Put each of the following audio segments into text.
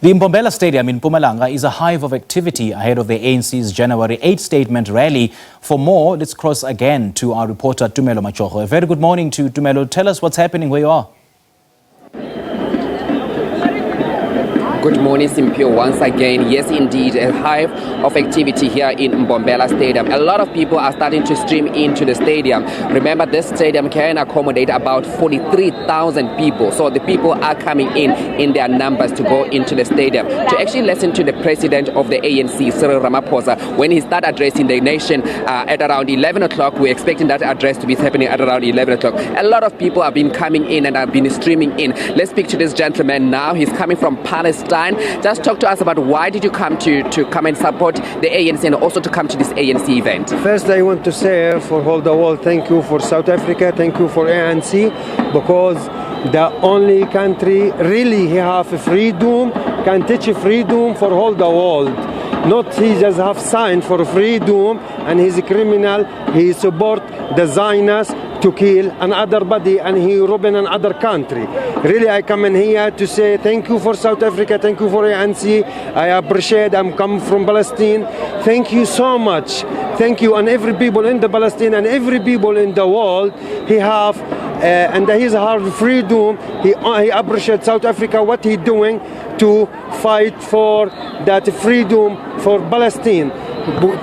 The Mbombela Stadium in Mpumalanga is a hive of activity ahead of the ANC's January 8 statement rally. For more, let's cross again to our reporter Tumelo Machogo. A very good morning to Tumelo. Tell us what's happening where you are. Good morning, Simpio. Once again, yes, indeed, a hive of activity here in Mbombela Stadium. A lot of people are starting to stream into the stadium. Remember, this stadium can accommodate about 43,000 people. So the people are coming in their numbers to go into the stadium to actually listen to the president of the ANC, Cyril Ramaphosa, when he started addressing the nation at around 11 o'clock. We're expecting that address to be happening at around 11 o'clock. A lot of people have been coming in and have been streaming in. Let's speak to this gentleman now. He's coming from Palestine. Just talk to us about why did you come to come and support the ANC and also to come to this ANC event? First, I want to say for all the world, thank you for South Africa, thank you for ANC, because the only country really have freedom, can teach freedom for all the world. Not he just have signed for freedom and he's a criminal, he support the Zionists to kill another body and he robbing another country. Really, I come in here to say thank you for South Africa, thank you for ANC. I appreciate, I'm coming from Palestine. Thank you so much. Thank you, and every people in the Palestine and every people in the world, he have and his hard freedom. He appreciates South Africa, what he doing to fight for that freedom for Palestine.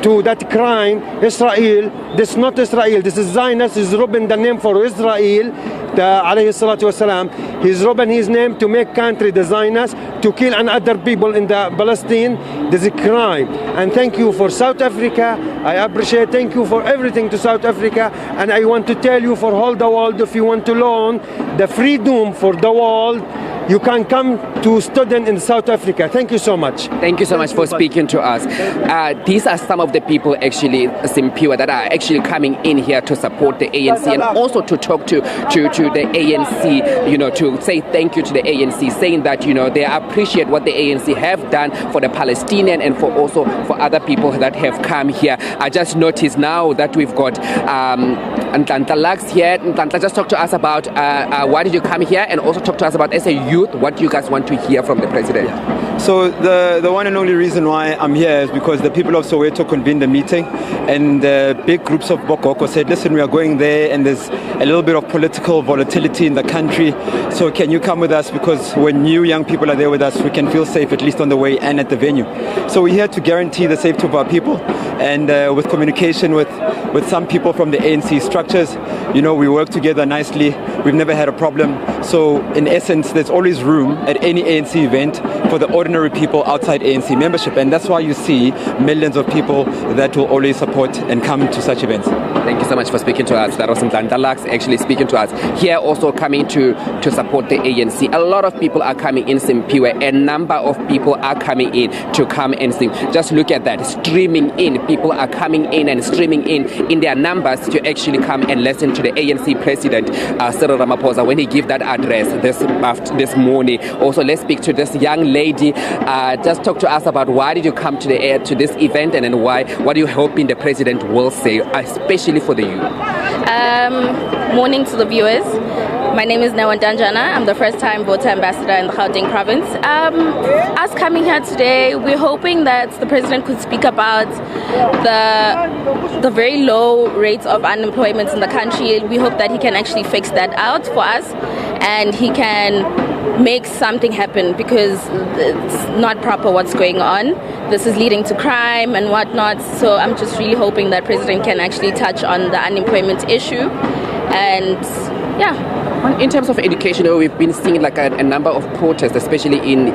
To that crime, Israel, this is not Israel, this is Zionist, is robbing the name for Israel, alayhi salatu wasalam. He's robbing his name to make country the Zionist, to kill other people in the Palestine. This is a crime. And thank you for South Africa. I appreciate, thank you for everything to South Africa. And I want to tell you for all the world, if you want to learn the freedom for the world, you can come to student in South Africa. Thank you so much. Thank you so much for speaking to us. These are some of the people actually, Simpiwa, that are actually coming in here to support the ANC and also to talk to the ANC, you know, to say thank you to the ANC, saying that, you know, they appreciate what the ANC have done for the Palestinian and for also for other people that have come here. I just noticed now that we've got Ntlantla Lux here. Ntlantla, just talk to us about why did you come here, and also talk to us about as a youth, what you guys want to hear from the president. Yeah. So the one and only reason why I'm here is because the people of Soweto convened the meeting, and big groups of Bokoko said, listen, we are going there and there's a little bit of political volatility in the country, so can you come with us, because when you young people are there with us, we can feel safe, at least on the way and at the venue. So we're here to guarantee the safety of our people, and with communication with some people from the ANC structures, you know, we work together nicely. We've never had a problem. So in essence, there's always room at any ANC event for the ordinary people outside ANC membership, and that's why you see millions of people that will always support and come to such events. Thank you so much for speaking to us. That was Ntlantla Lux actually speaking to us. Here also coming to support the ANC. A lot of people are coming in, Simpiwe. A number of people are coming in to come and sing. Just look at that, streaming in. People are coming in and streaming in their numbers to actually come and listen to the ANC president, Cyril Ramaphosa, when he gave that address this morning. Also, let's speak to this young lady. Just talk to us about why did you come to this event, and then what are you hoping the president will say, especially for the youth? Morning to the viewers. My name is Nawandanjana. I'm the first time voter ambassador in the Gauteng province. Us coming here today, we're hoping that the president could speak about the very low rates of unemployment in the country. We hope that he can actually fix that out for us, and he can make something happen, because it's not proper what's going on. This is leading to crime and whatnot. So I'm just really hoping that president can actually touch on the unemployment issue. And yeah. In terms of education, we've been seeing like a number of protests, especially in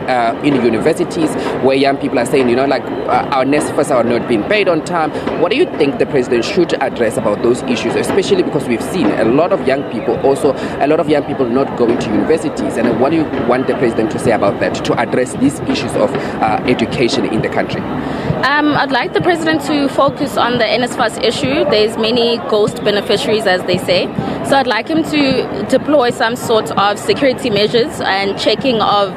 universities, where young people are saying, you know, like our NSFAS are not being paid on time. What do you think the president should address about those issues, especially because we've seen a lot of young people not going to universities? And what do you want the president to say about that, to address these issues of education in the country? I'd like the president to focus on the NSFAS issue. There's many ghost beneficiaries, as they say. So I'd like him to deploy some sort of security measures and checking of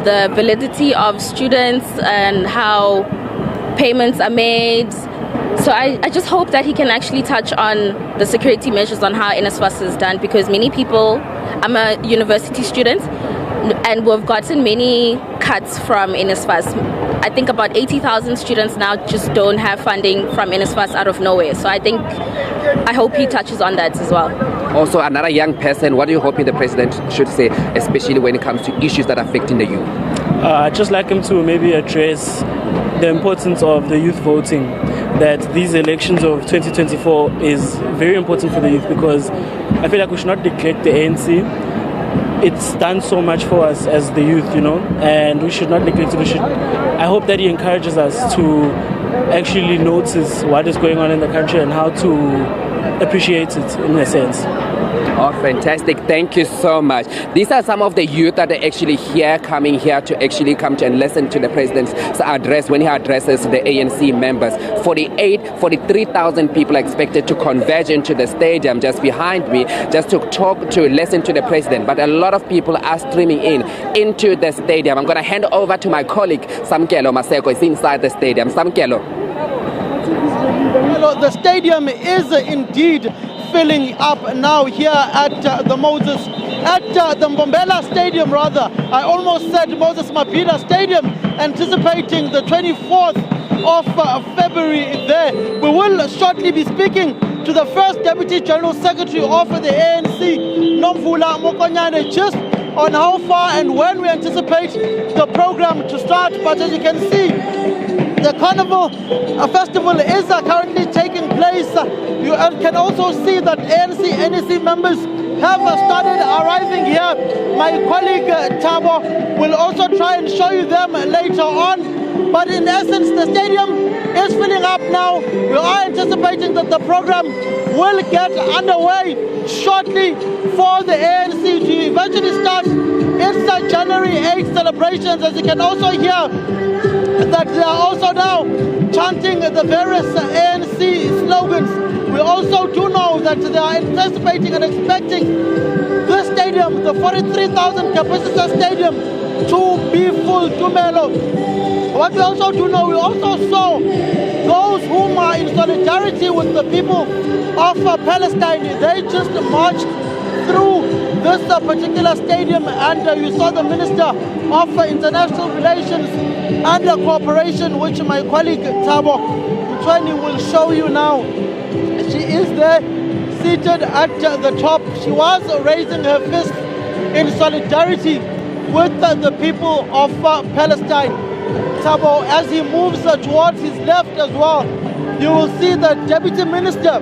the validity of students and how payments are made. So I just hope that he can actually touch on the security measures on how NSFAS is done, because many people, I'm a university student, and we've gotten many cuts from NSFAS. I think about 80,000 students now just don't have funding from NSFAS out of nowhere. So I hope he touches on that as well. Also, another young person, what are you hoping the president should say, especially when it comes to issues that are affecting the youth? I'd just like him to maybe address the importance of the youth voting, that these elections of 2024 is very important for the youth, because I feel like we should not neglect the ANC. It's done so much for us as the youth, and we should not neglect it. I hope that he encourages us to actually notice what is going on in the country and how to appreciate it in a sense. Oh, fantastic. Thank you so much. These are some of the youth that are actually coming here to actually come to and listen to the president's address when he addresses the ANC members. 43,000 people are expected to converge into the stadium just behind me, just to listen to the president. But a lot of people are streaming into the stadium. I'm going to hand over to my colleague, Tumelo Machogo, is inside the stadium. Tumelo. The stadium is indeed filling up now here at the Mbombela Stadium rather. I almost said Moses Mabhida Stadium, anticipating the 24th of February there. We will shortly be speaking to the first Deputy General Secretary of the ANC, Mbombela Stadium, just on how far and when we anticipate the program to start. But as you can see, the Carnival Festival is currently taking place. You can also see that ANC NEC members have started arriving here. My colleague Thabo will also try and show you them later on. But in essence, the stadium is filling up now. We are anticipating that the program will get underway shortly for the ANC to eventually start its January 8th celebrations. As you can also hear, that they are also now chanting the various ANC slogans. We also do know that they are anticipating and expecting this stadium, the 43,000 capacity stadium, to be full, Tumelo. What we also do know, we also saw those whom are in solidarity with the people of Palestine. They just marched through this particular stadium, and you saw the Minister of International Relations and Cooperation, which my colleague Thabo Mtshweni will show you now. She is there seated at the top. She was raising her fist in solidarity with the people of Palestine. Thabo, as he moves towards his left as well, you will see the Deputy Minister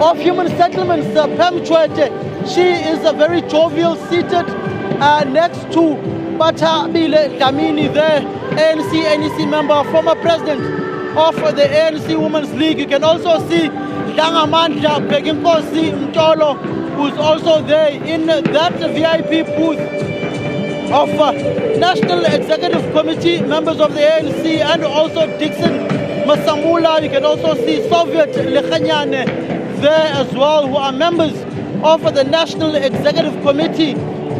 of Human Settlements, Pam Chwete. She is very jovial, seated next to Batabile Damini there, ANC NEC member, former president of the ANC Women's League. You can also see Dangamandla Begimposi Mtolo, who's also there in that VIP booth of National Executive Committee members of the ANC, and also Dixon Masamula. You can also see Soviet Lekhanyane there as well, who are members of the National Executive Committee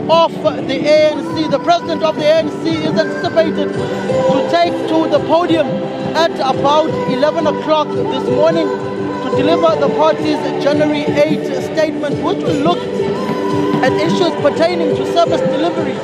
of the ANC. The president of the ANC is anticipated to take to the podium at about 11 o'clock this morning to deliver the party's January 8 statement, which will look at issues pertaining to service delivery,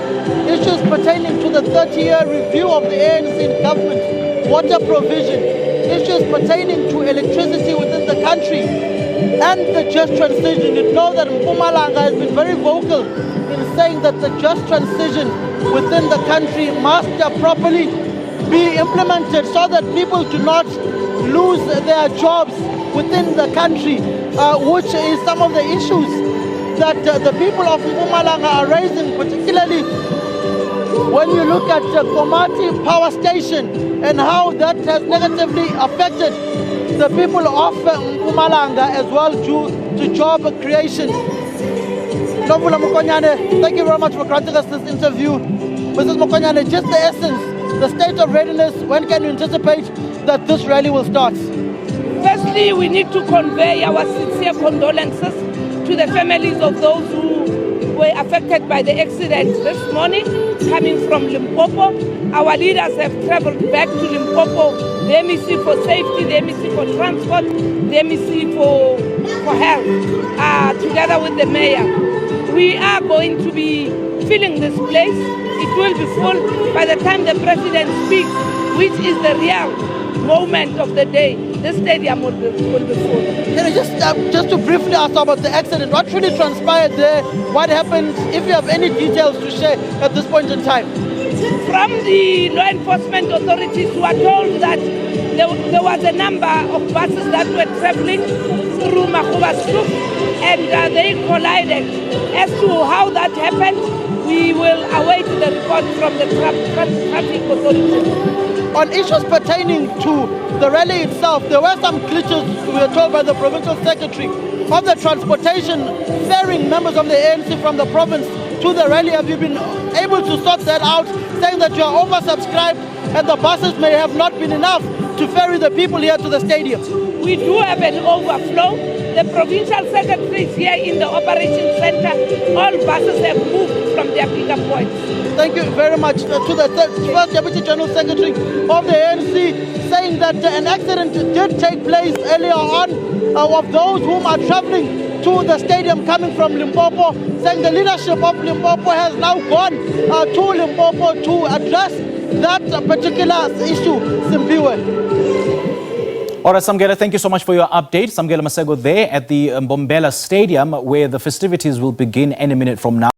issues pertaining to the 30-year review of the ANC in government, water provision, issues pertaining to electricity within the country, and the just transition. You know that Mpumalanga has been very vocal in saying that the just transition within the country must properly be implemented so that people do not lose their jobs within the country, which is some of the issues that the people of Mpumalanga are raising, particularly when you look at Komati Power Station and how that has negatively affected the people of Mpumalanga as well due to job creation. Mbombela Mokonyane, thank you very much for granting us this interview. Mrs. Mokonyane, just the essence, the state of readiness, when can you anticipate that this rally will start? Firstly, we need to convey our sincere condolences to the families of those who were affected by the accident this morning, coming from Limpopo. Our leaders have traveled back to Limpopo, the MEC for safety, the MEC for transport, the MEC for health, together with the mayor. We are going to be filling this place. It will be full by the time the president speaks, which is the real moment of the day. The stadium will be full. Can you just to briefly ask about the accident, what really transpired there? What happened? If you have any details to share at this point in time. From the law enforcement authorities, who are told that there was a number of buses that were traveling through Makgoba's Loop and they collided. As to how that happened, we will await the report from the traffic authorities. On issues pertaining to the rally itself, there were some glitches, we were told by the provincial secretary, of the transportation ferrying members of the ANC from the province to the rally. Have you been able to sort that out, saying that you are oversubscribed and the buses may have not been enough to ferry the people here to the stadium? We do have an overflow. The provincial secretary is here in the operations center. All buses have moved from their pickup points. Thank you very much to the first Deputy General Secretary of the ANC, saying that an accident did take place earlier on of those whom are traveling to the stadium coming from Limpopo, saying the leadership of Limpopo has now gone to Limpopo to address that particular issue. Simpiwe. All right, Samgela, thank you so much for your update. Samgela Machogo there at the Mbombela Stadium, where the festivities will begin any minute from now.